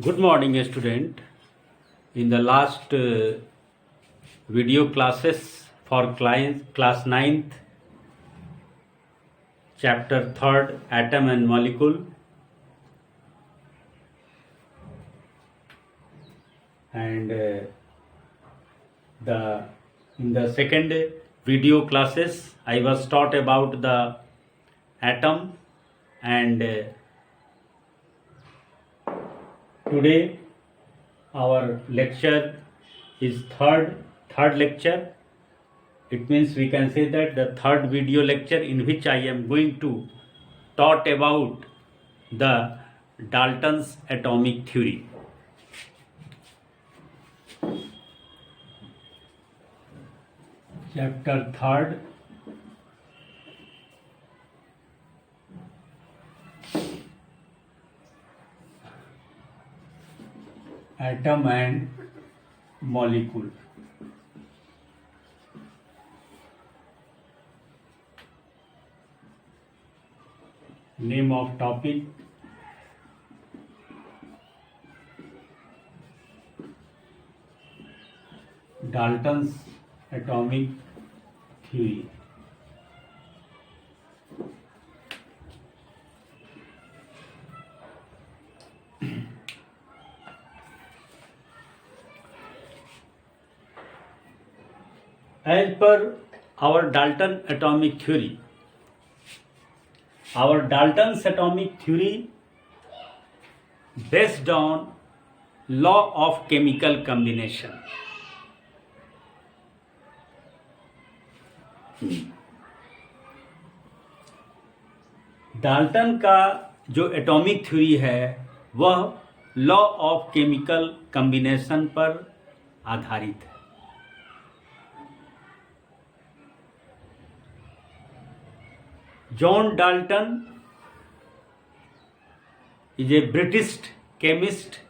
Good morning, student. In the last video classes for class 9th, chapter 3rd, atom and molecule, and in the second video classes, I was taught about the atom, and today our lecture is third lecture. It means we can say that the third video lecture in which I am going to talk about the Dalton's atomic theory. Chapter 3rd, atom and molecule. Name of topic: Dalton's atomic theory. As per our Dalton atomic theory, our Dalton's atomic theory based on law of chemical combination. Dalton का जो atomic theory है वह law of chemical combination पर आधारित है. John Dalton is a British chemist.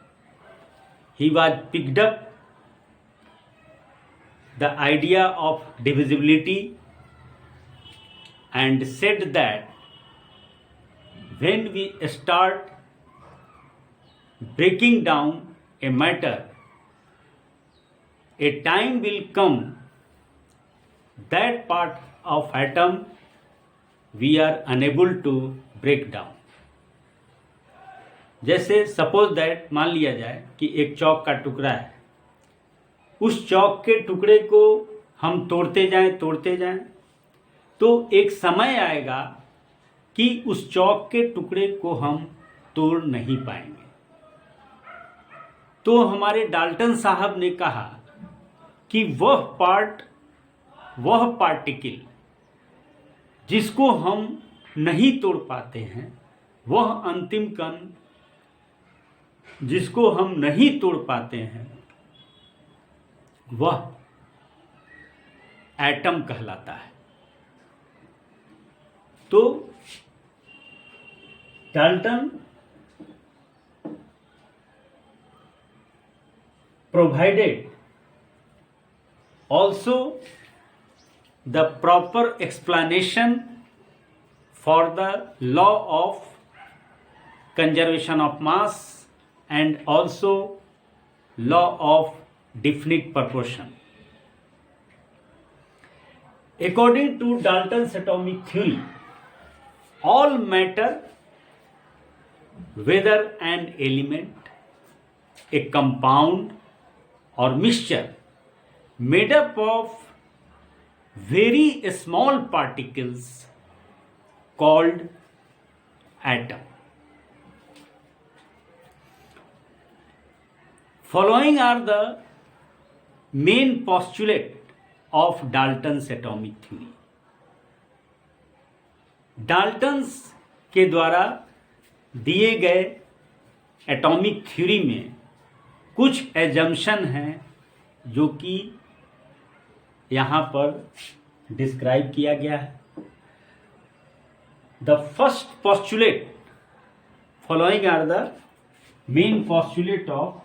He was picked up the idea of divisibility and said that when we start breaking down a matter, a time will come that part of atom we are unable to break down. जैसे suppose that मान लिया जाए कि एक चौक का टुकड़ा है, उस चौक के टुकड़े को हम तोड़ते जाएं तो एक समय आएगा कि उस चौक के टुकड़े को हम तोड़ नहीं पाएंगे. तो हमारे डाल्टन साहब ने कहा कि वह पार्टिकल जिसको हम नहीं तोड़ पाते हैं, वह अंतिम कण जिसको हम नहीं तोड़ पाते हैं, वह एटम कहलाता है. तो Dalton provided also the proper explanation for the law of conservation of mass and also law of definite proportion. According to Dalton's atomic theory, all matter, whether an element, a compound or mixture made up of very small particles called atom. Following are the main postulate of Dalton's atomic theory. Dalton's के द्वारा दिए गए atomic theory में कुछ assumption हैं जो कि यहाँ पर डिस्क्राइब किया गया है. The first postulate following are the main postulate of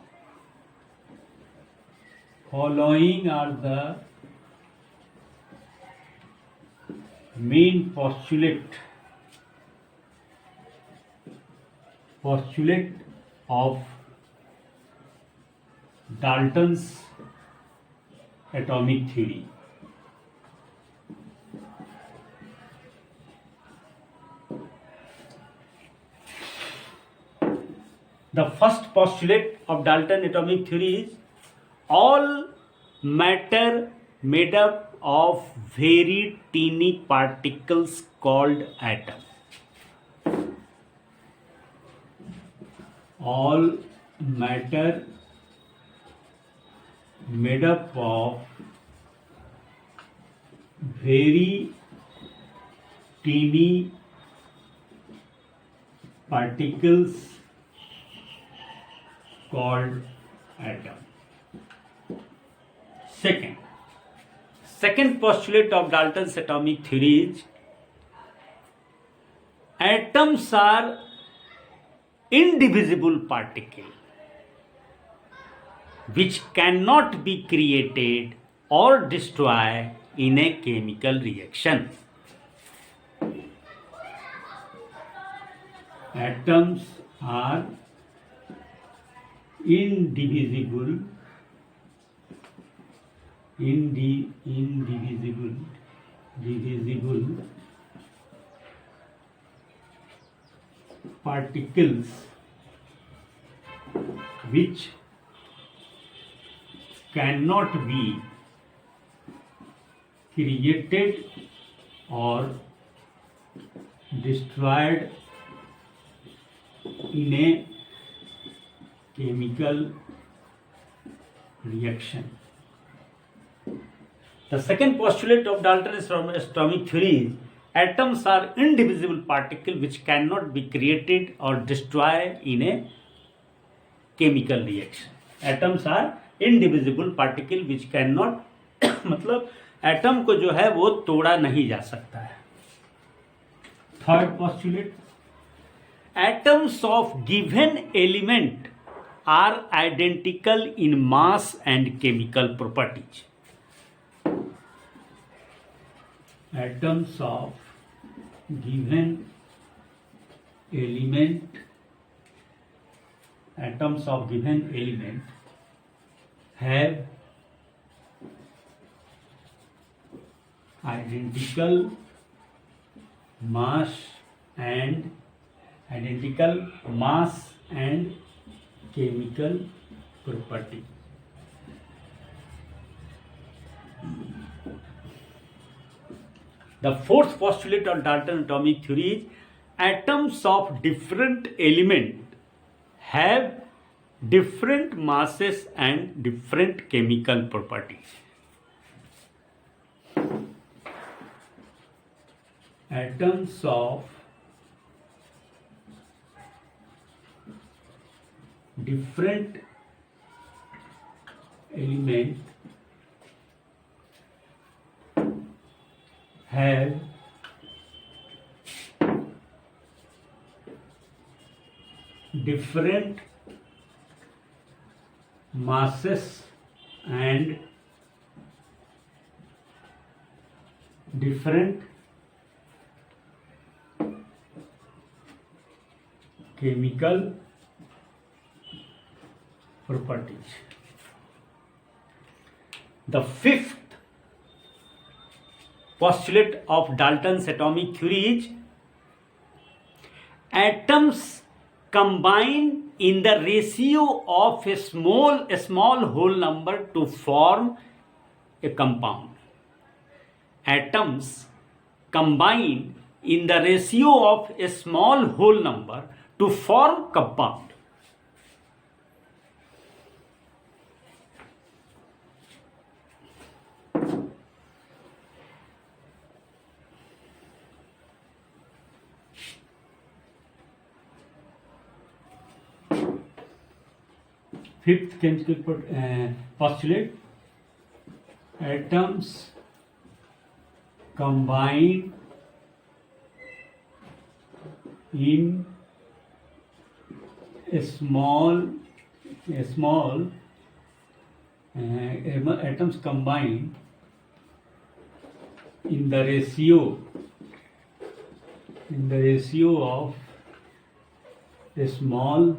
postulate of Dalton's atomic theory. The first postulate of Dalton atomic theory is all matter made up of very teeny particles called atom. All matter made up of very teeny particles called atom. Second postulate of Dalton's atomic theory is atoms are indivisible particles which cannot be created or destroyed in a chemical reaction. Atoms are indivisible particles which cannot be created or destroyed in a chemical reaction. The second postulate of Dalton's atomic theory is atoms are indivisible particles which cannot be created or destroyed in a chemical reaction. Atoms are indivisible particles which cannot मतलब atom को जो है वो तोड़ा नहीं जा सकता है. Third postulate, atoms of given element are identical in mass and chemical properties. Atoms of given element have identical mass and chemical property. The fourth postulate of Dalton atomic theory is atoms of different elements have different masses and different chemical properties. Atoms of different elements have different masses and different chemical properties. The fifth postulate of Dalton's atomic theory is atoms combine in the ratio of a small whole number to form a compound. Atoms combine in the ratio of a small whole number to form compound. Fifth chemical postulate, atoms combine in a small atoms combine in the ratio of a small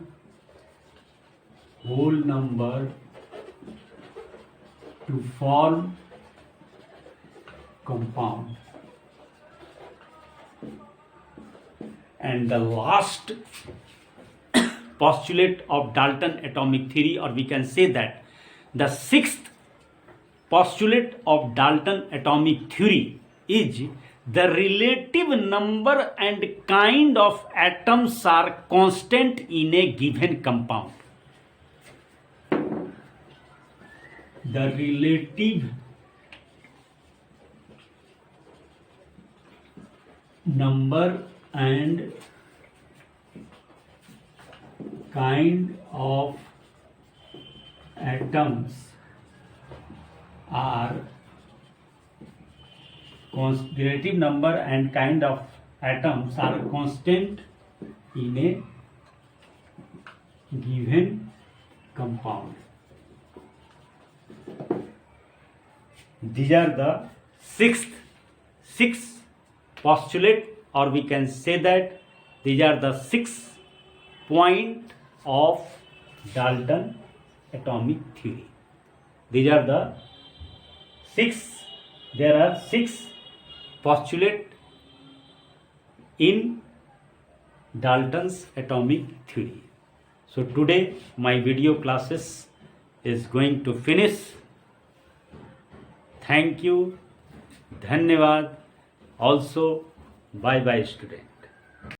whole number to form compound. And the last postulate of Dalton atomic theory, or we can say that the sixth postulate of Dalton atomic theory is the relative number and kind of atoms are constant in a given compound. The relative number and kind of atoms are relative number and kind of atoms are constant in a given compound. These are the six postulate, or we can say that these are the 6 point of Dalton atomic theory. These are the there are 6 postulate in Dalton's atomic theory. So today my video classes is going to finish. Thank you, धन्यवाद. Also, bye bye student.